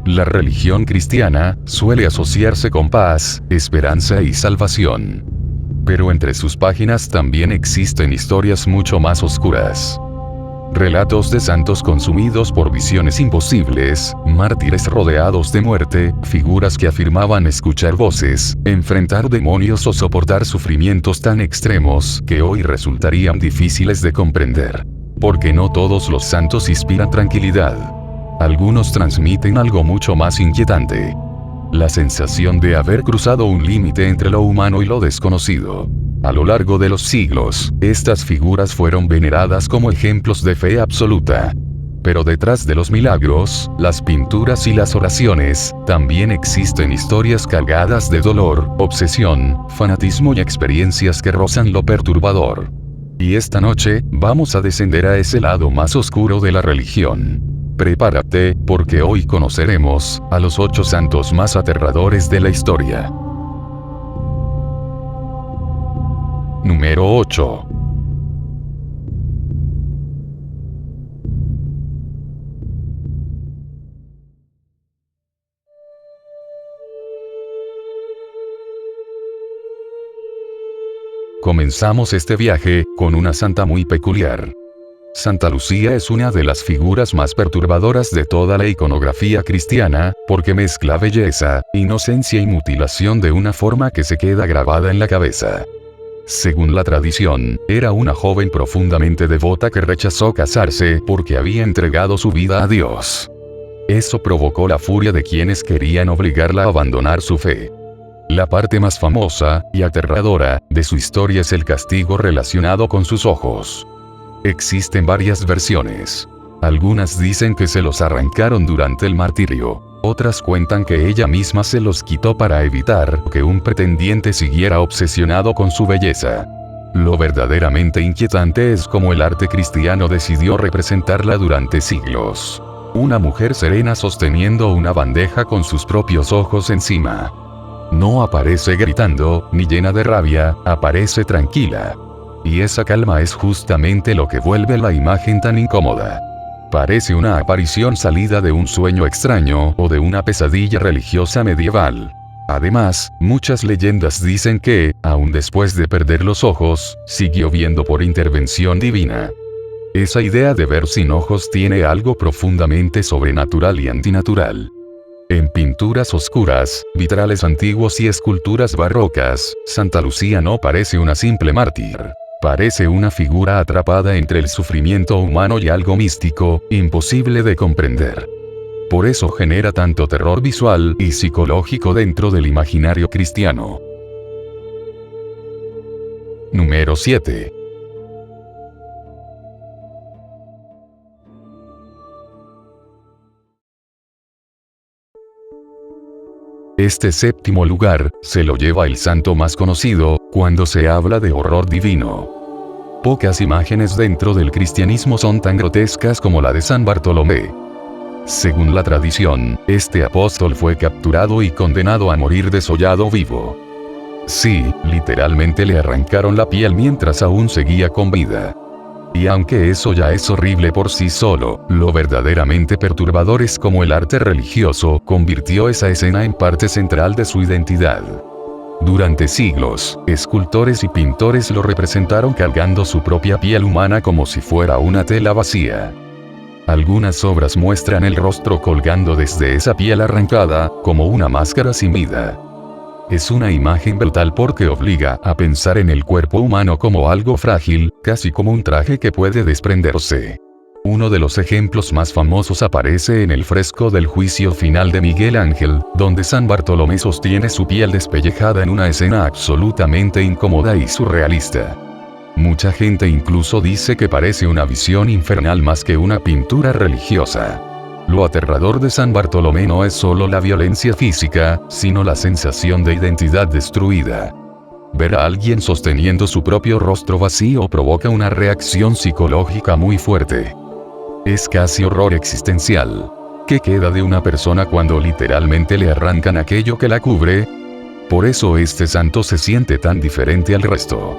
La religión cristiana suele asociarse con paz, esperanza y salvación. Pero entre sus páginas también existen historias mucho más oscuras. Relatos de santos consumidos por visiones imposibles, mártires rodeados de muerte, figuras que afirmaban escuchar voces, enfrentar demonios o soportar sufrimientos tan extremos que hoy resultarían difíciles de comprender. Porque no todos los santos inspiran tranquilidad. Algunos transmiten algo mucho más inquietante. La sensación de haber cruzado un límite entre lo humano y lo desconocido. A lo largo de los siglos, estas figuras fueron veneradas como ejemplos de fe absoluta. Pero detrás de los milagros, las pinturas y las oraciones, también existen historias cargadas de dolor, obsesión, fanatismo y experiencias que rozan lo perturbador. Y esta noche, vamos a descender a ese lado más oscuro de la religión. Prepárate, porque hoy conoceremos a los 8 santos más aterradores de la historia. Número 8. Comenzamos este viaje con una santa muy peculiar. Santa Lucía es una de las figuras más perturbadoras de toda la iconografía cristiana, porque mezcla belleza, inocencia y mutilación de una forma que se queda grabada en la cabeza. Según la tradición, era una joven profundamente devota que rechazó casarse porque había entregado su vida a Dios. Eso provocó la furia de quienes querían obligarla a abandonar su fe. La parte más famosa y aterradora de su historia es el castigo relacionado con sus ojos. Existen varias versiones. Algunas dicen que se los arrancaron durante el martirio. Otras cuentan que ella misma se los quitó para evitar que un pretendiente siguiera obsesionado con su belleza. Lo verdaderamente inquietante es cómo el arte cristiano decidió representarla durante siglos. Una mujer serena sosteniendo una bandeja con sus propios ojos encima. No aparece gritando, ni llena de rabia, aparece tranquila. Y esa calma es justamente lo que vuelve la imagen tan incómoda. Parece una aparición salida de un sueño extraño o de una pesadilla religiosa medieval. Además, muchas leyendas dicen que, aun después de perder los ojos, siguió viendo por intervención divina. Esa idea de ver sin ojos tiene algo profundamente sobrenatural y antinatural. En pinturas oscuras, vitrales antiguos y esculturas barrocas, Santa Lucía no parece una simple mártir. Parece una figura atrapada entre el sufrimiento humano y algo místico, imposible de comprender. Por eso genera tanto terror visual y psicológico dentro del imaginario cristiano. Número 7. Este séptimo lugar se lo lleva el santo más conocido cuando se habla de horror divino. Pocas imágenes dentro del cristianismo son tan grotescas como la de San Bartolomé. Según la tradición, este apóstol fue capturado y condenado a morir desollado vivo. Sí, literalmente le arrancaron la piel mientras aún seguía con vida. Y aunque eso ya es horrible por sí solo, lo verdaderamente perturbador es cómo el arte religioso convirtió esa escena en parte central de su identidad. Durante siglos, escultores y pintores lo representaron cargando su propia piel humana como si fuera una tela vacía. Algunas obras muestran el rostro colgando desde esa piel arrancada, como una máscara sin vida. Es una imagen brutal porque obliga a pensar en el cuerpo humano como algo frágil, casi como un traje que puede desprenderse. Uno de los ejemplos más famosos aparece en el fresco del Juicio Final de Miguel Ángel, donde San Bartolomé sostiene su piel despellejada en una escena absolutamente incómoda y surrealista. Mucha gente incluso dice que parece una visión infernal más que una pintura religiosa. Lo aterrador de San Bartolomé no es solo la violencia física, sino la sensación de identidad destruida. Ver a alguien sosteniendo su propio rostro vacío provoca una reacción psicológica muy fuerte. Es casi horror existencial. ¿Qué queda de una persona cuando literalmente le arrancan aquello que la cubre? Por eso este santo se siente tan diferente al resto.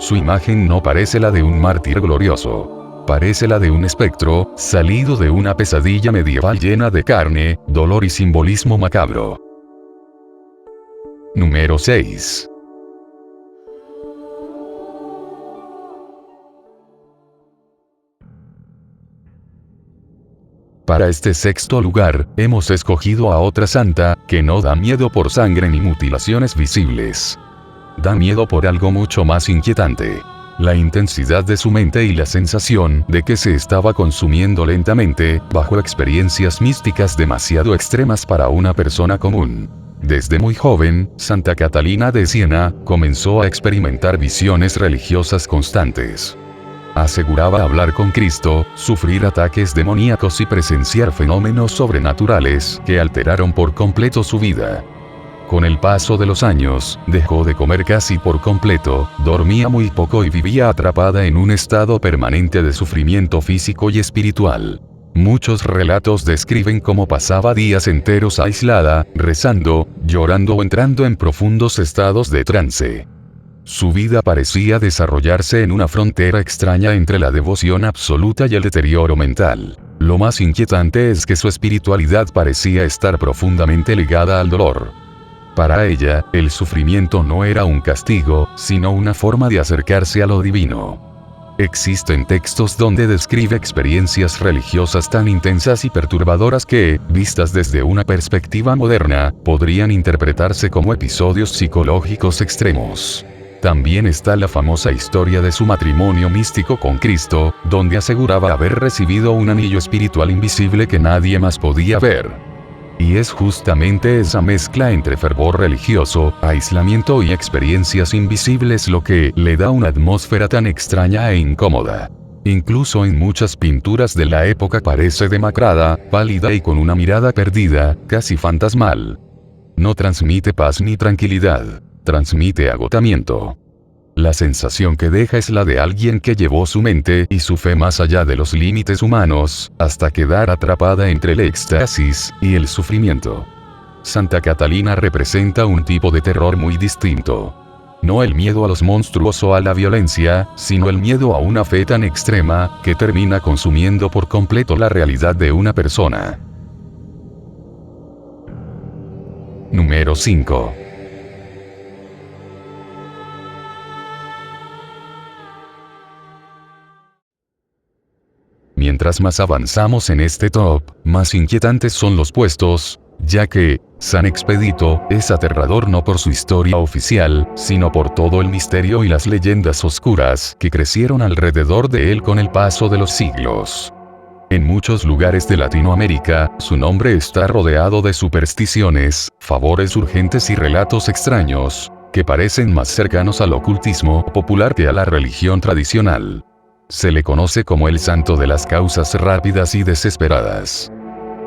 Su imagen no parece la de un mártir glorioso. Parece la de un espectro, salido de una pesadilla medieval llena de carne, dolor y simbolismo macabro. Número 6. Para este sexto lugar, hemos escogido a otra santa, que no da miedo por sangre ni mutilaciones visibles. Da miedo por algo mucho más inquietante. La intensidad de su mente y la sensación de que se estaba consumiendo lentamente, bajo experiencias místicas demasiado extremas para una persona común. Desde muy joven, Santa Catalina de Siena comenzó a experimentar visiones religiosas constantes. Aseguraba hablar con Cristo, sufrir ataques demoníacos y presenciar fenómenos sobrenaturales que alteraron por completo su vida. Con el paso de los años, dejó de comer casi por completo, dormía muy poco y vivía atrapada en un estado permanente de sufrimiento físico y espiritual. Muchos relatos describen cómo pasaba días enteros aislada, rezando, llorando o entrando en profundos estados de trance. Su vida parecía desarrollarse en una frontera extraña entre la devoción absoluta y el deterioro mental. Lo más inquietante es que su espiritualidad parecía estar profundamente ligada al dolor. Para ella, el sufrimiento no era un castigo, sino una forma de acercarse a lo divino. Existen textos donde describe experiencias religiosas tan intensas y perturbadoras que, vistas desde una perspectiva moderna, podrían interpretarse como episodios psicológicos extremos. También está la famosa historia de su matrimonio místico con Cristo, donde aseguraba haber recibido un anillo espiritual invisible que nadie más podía ver. Y es justamente esa mezcla entre fervor religioso, aislamiento y experiencias invisibles lo que le da una atmósfera tan extraña e incómoda. Incluso en muchas pinturas de la época parece demacrada, pálida y con una mirada perdida, casi fantasmal. No transmite paz ni tranquilidad. Transmite agotamiento. La sensación que deja es la de alguien que llevó su mente y su fe más allá de los límites humanos, hasta quedar atrapada entre el éxtasis y el sufrimiento. Santa Catalina representa un tipo de terror muy distinto. No el miedo a los monstruos o a la violencia, sino el miedo a una fe tan extrema, que termina consumiendo por completo la realidad de una persona. Número 5. Mientras más avanzamos en este top, más inquietantes son los puestos, ya que, San Expedito, es aterrador no por su historia oficial, sino por todo el misterio y las leyendas oscuras que crecieron alrededor de él con el paso de los siglos. En muchos lugares de Latinoamérica, su nombre está rodeado de supersticiones, favores urgentes y relatos extraños, que parecen más cercanos al ocultismo popular que a la religión tradicional. Se le conoce como el santo de las causas rápidas y desesperadas.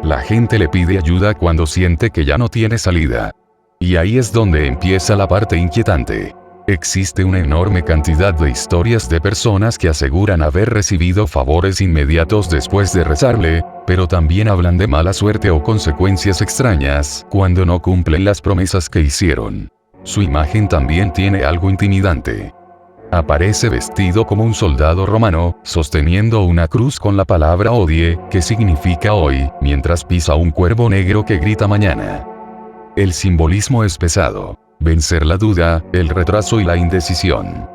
La gente le pide ayuda cuando siente que ya no tiene salida. Y ahí es donde empieza la parte inquietante. Existe una enorme cantidad de historias de personas que aseguran haber recibido favores inmediatos después de rezarle, pero también hablan de mala suerte o consecuencias extrañas cuando no cumplen las promesas que hicieron. Su imagen también tiene algo intimidante. Aparece vestido como un soldado romano, sosteniendo una cruz con la palabra odie, que significa hoy, mientras pisa un cuervo negro que grita mañana. El simbolismo es pesado. Vencer la duda, el retraso y la indecisión.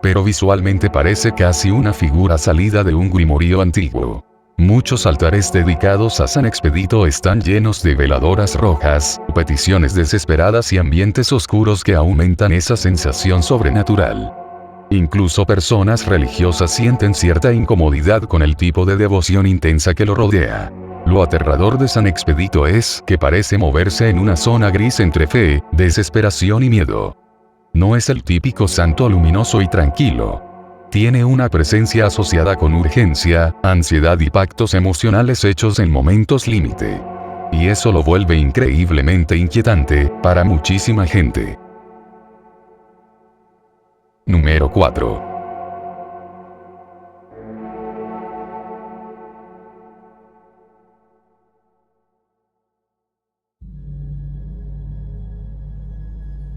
Pero visualmente parece casi una figura salida de un grimorio antiguo. Muchos altares dedicados a San Expedito están llenos de veladoras rojas, peticiones desesperadas y ambientes oscuros que aumentan esa sensación sobrenatural. Incluso personas religiosas sienten cierta incomodidad con el tipo de devoción intensa que lo rodea. Lo aterrador de San Expedito es que parece moverse en una zona gris entre fe, desesperación y miedo. No es el típico santo luminoso y tranquilo. Tiene una presencia asociada con urgencia, ansiedad y pactos emocionales hechos en momentos límite. Y eso lo vuelve increíblemente inquietante para muchísima gente. Número 4.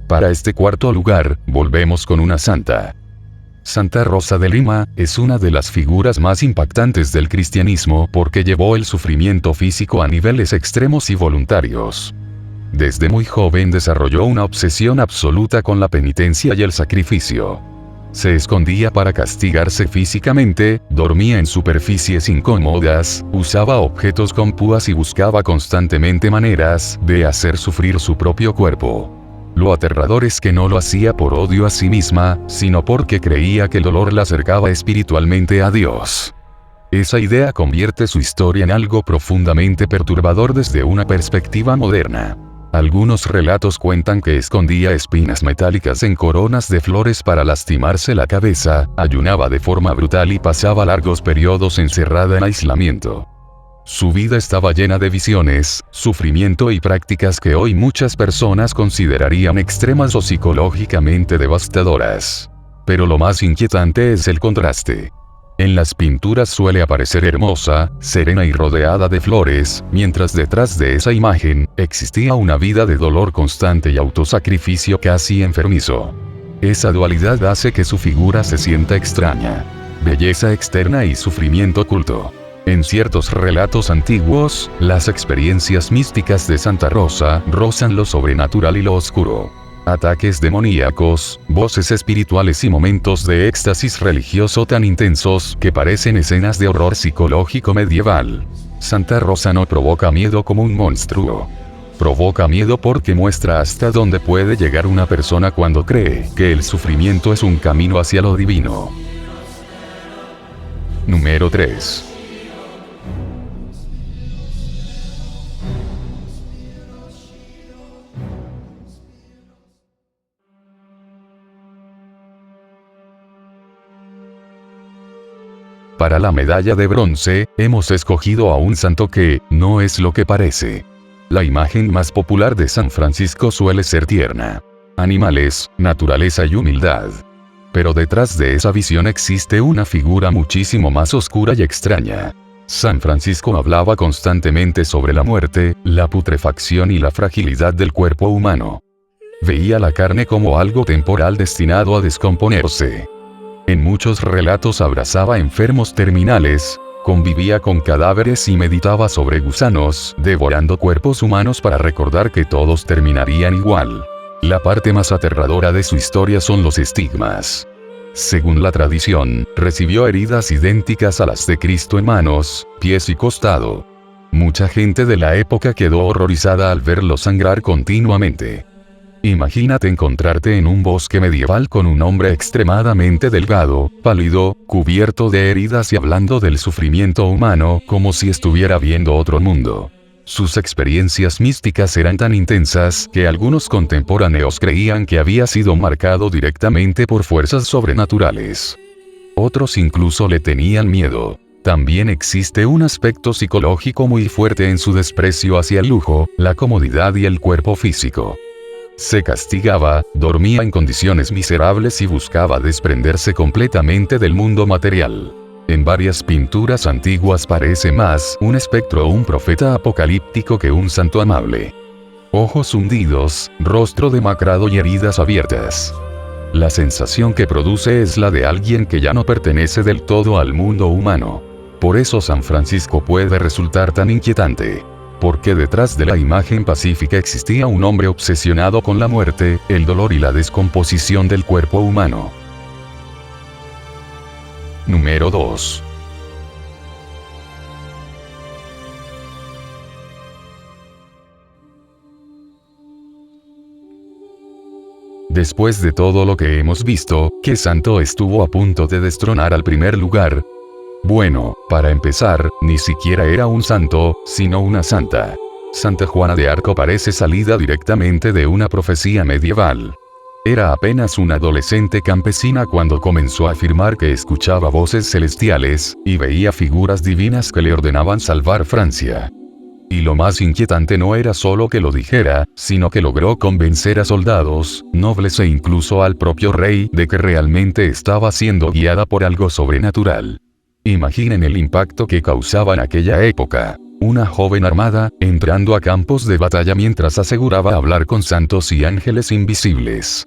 Para este cuarto lugar, volvemos con una santa. Santa Rosa de Lima es una de las figuras más impactantes del cristianismo porque llevó el sufrimiento físico a niveles extremos y voluntarios. Desde muy joven desarrolló una obsesión absoluta con la penitencia y el sacrificio. Se escondía para castigarse físicamente, dormía en superficies incómodas, usaba objetos con púas y buscaba constantemente maneras de hacer sufrir su propio cuerpo. Lo aterrador es que no lo hacía por odio a sí misma, sino porque creía que el dolor la acercaba espiritualmente a Dios. Esa idea convierte su historia en algo profundamente perturbador desde una perspectiva moderna. Algunos relatos cuentan que escondía espinas metálicas en coronas de flores para lastimarse la cabeza, ayunaba de forma brutal y pasaba largos periodos encerrada en aislamiento. Su vida estaba llena de visiones, sufrimiento y prácticas que hoy muchas personas considerarían extremas o psicológicamente devastadoras. Pero lo más inquietante es el contraste. En las pinturas suele aparecer hermosa, serena y rodeada de flores, mientras detrás de esa imagen, existía una vida de dolor constante y autosacrificio casi enfermizo. Esa dualidad hace que su figura se sienta extraña. Belleza externa y sufrimiento oculto. En ciertos relatos antiguos, las experiencias místicas de Santa Rosa rozan lo sobrenatural y lo oscuro. Ataques demoníacos, voces espirituales y momentos de éxtasis religioso tan intensos que parecen escenas de horror psicológico medieval. Santa Rosa no provoca miedo como un monstruo. Provoca miedo porque muestra hasta dónde puede llegar una persona cuando cree que el sufrimiento es un camino hacia lo divino. Número 3. Para la medalla de bronce, hemos escogido a un santo que no es lo que parece. La imagen más popular de San Francisco suele ser tierna. Animales, naturaleza y humildad. Pero detrás de esa visión existe una figura muchísimo más oscura y extraña. San Francisco hablaba constantemente sobre la muerte, la putrefacción y la fragilidad del cuerpo humano. Veía la carne como algo temporal destinado a descomponerse. En muchos relatos abrazaba enfermos terminales, convivía con cadáveres y meditaba sobre gusanos, devorando cuerpos humanos para recordar que todos terminarían igual. La parte más aterradora de su historia son los estigmas. Según la tradición, recibió heridas idénticas a las de Cristo en manos, pies y costado. Mucha gente de la época quedó horrorizada al verlo sangrar continuamente. Imagínate encontrarte en un bosque medieval con un hombre extremadamente delgado, pálido, cubierto de heridas y hablando del sufrimiento humano como si estuviera viendo otro mundo. Sus experiencias místicas eran tan intensas que algunos contemporáneos creían que había sido marcado directamente por fuerzas sobrenaturales. Otros incluso le tenían miedo. También existe un aspecto psicológico muy fuerte en su desprecio hacia el lujo, la comodidad y el cuerpo físico. Se castigaba, dormía en condiciones miserables y buscaba desprenderse completamente del mundo material. En varias pinturas antiguas parece más un espectro o un profeta apocalíptico que un santo amable. Ojos hundidos, rostro demacrado y heridas abiertas. La sensación que produce es la de alguien que ya no pertenece del todo al mundo humano. Por eso San Francisco puede resultar tan inquietante. Porque detrás de la imagen pacífica existía un hombre obsesionado con la muerte, el dolor y la descomposición del cuerpo humano. Número 2. Después de todo lo que hemos visto, ¿qué santo estuvo a punto de destronar al primer lugar? Bueno, para empezar, ni siquiera era un santo, sino una santa. Santa Juana de Arco parece salida directamente de una profecía medieval. Era apenas una adolescente campesina cuando comenzó a afirmar que escuchaba voces celestiales, y veía figuras divinas que le ordenaban salvar Francia. Y lo más inquietante no era solo que lo dijera, sino que logró convencer a soldados, nobles e incluso al propio rey de que realmente estaba siendo guiada por algo sobrenatural. Imaginen el impacto que causaba en aquella época. Una joven armada, entrando a campos de batalla mientras aseguraba hablar con santos y ángeles invisibles.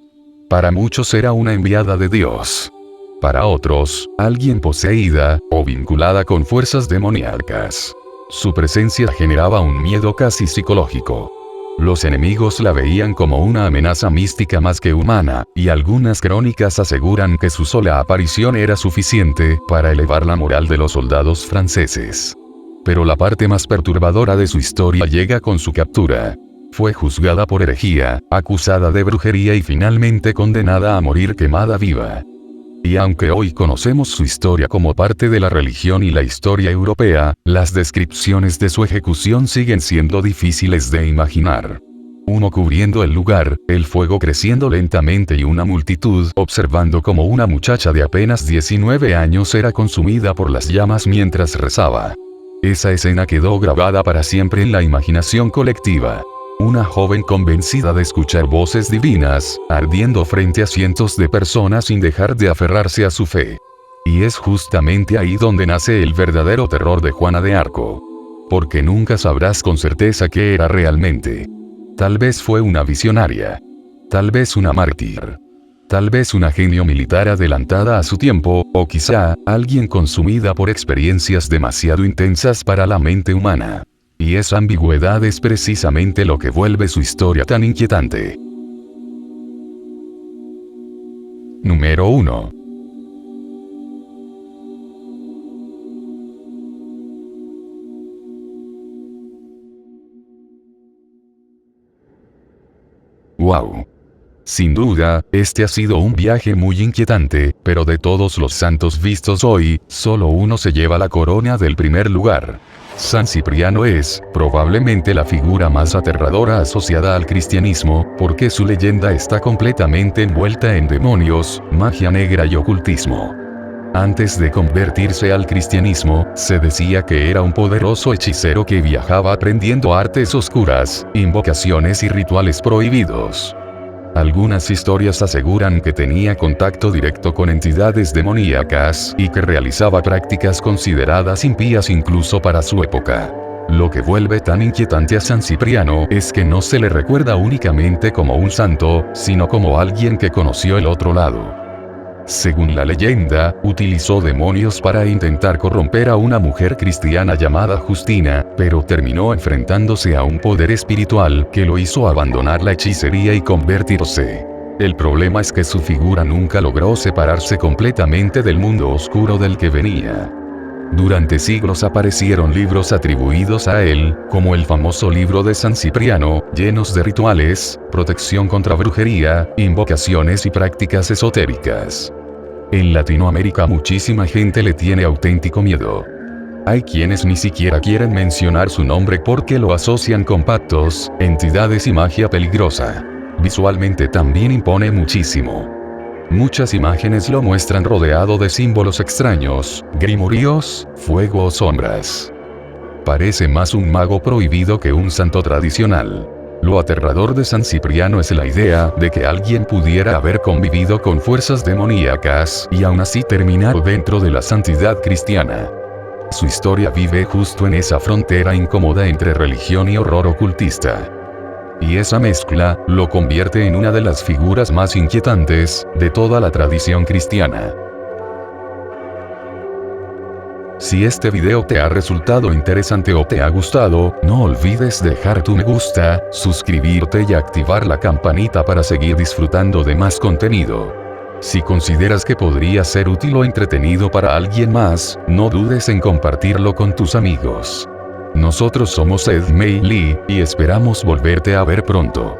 Para muchos era una enviada de Dios. Para otros, alguien poseída, o vinculada con fuerzas demoníacas. Su presencia generaba un miedo casi psicológico. Los enemigos la veían como una amenaza mística más que humana, y algunas crónicas aseguran que su sola aparición era suficiente para elevar la moral de los soldados franceses. Pero la parte más perturbadora de su historia llega con su captura. Fue juzgada por herejía, acusada de brujería y finalmente condenada a morir quemada viva. Y aunque hoy conocemos su historia como parte de la religión y la historia europea, las descripciones de su ejecución siguen siendo difíciles de imaginar. Humo cubriendo el lugar, el fuego creciendo lentamente y una multitud observando como una muchacha de apenas 19 años era consumida por las llamas mientras rezaba. Esa escena quedó grabada para siempre en la imaginación colectiva. Una joven convencida de escuchar voces divinas, ardiendo frente a cientos de personas sin dejar de aferrarse a su fe. Y es justamente ahí donde nace el verdadero terror de Juana de Arco. Porque nunca sabrás con certeza qué era realmente. Tal vez fue una visionaria. Tal vez una mártir. Tal vez una genio militar adelantada a su tiempo, o quizá, alguien consumida por experiencias demasiado intensas para la mente humana. Y esa ambigüedad es precisamente lo que vuelve su historia tan inquietante. Número 1. ¡Wow! Sin duda, este ha sido un viaje muy inquietante, pero de todos los santos vistos hoy, solo uno se lleva la corona del primer lugar. San Cipriano es, probablemente la figura más aterradora asociada al cristianismo, porque su leyenda está completamente envuelta en demonios, magia negra y ocultismo. Antes de convertirse al cristianismo, se decía que era un poderoso hechicero que viajaba aprendiendo artes oscuras, invocaciones y rituales prohibidos. Algunas historias aseguran que tenía contacto directo con entidades demoníacas y que realizaba prácticas consideradas impías incluso para su época. Lo que vuelve tan inquietante a San Cipriano es que no se le recuerda únicamente como un santo, sino como alguien que conoció el otro lado. Según la leyenda, utilizó demonios para intentar corromper a una mujer cristiana llamada Justina, pero terminó enfrentándose a un poder espiritual que lo hizo abandonar la hechicería y convertirse. El problema es que su figura nunca logró separarse completamente del mundo oscuro del que venía. Durante siglos aparecieron libros atribuidos a él, como el famoso libro de San Cipriano, llenos de rituales, protección contra brujería, invocaciones y prácticas esotéricas. En Latinoamérica muchísima gente le tiene auténtico miedo. Hay quienes ni siquiera quieren mencionar su nombre porque lo asocian con pactos, entidades y magia peligrosa. Visualmente también impone muchísimo. Muchas imágenes lo muestran rodeado de símbolos extraños, grimoríos, fuego o sombras. Parece más un mago prohibido que un santo tradicional. Lo aterrador de San Cipriano es la idea de que alguien pudiera haber convivido con fuerzas demoníacas y aún así terminar dentro de la santidad cristiana. Su historia vive justo en esa frontera incómoda entre religión y horror ocultista. Y esa mezcla lo convierte en una de las figuras más inquietantes de toda la tradición cristiana. Si este video te ha resultado interesante o te ha gustado, no olvides dejar tu me gusta, suscribirte y activar la campanita para seguir disfrutando de más contenido. Si consideras que podría ser útil o entretenido para alguien más, no dudes en compartirlo con tus amigos. Nosotros somos Ed Mei Lee, y esperamos volverte a ver pronto.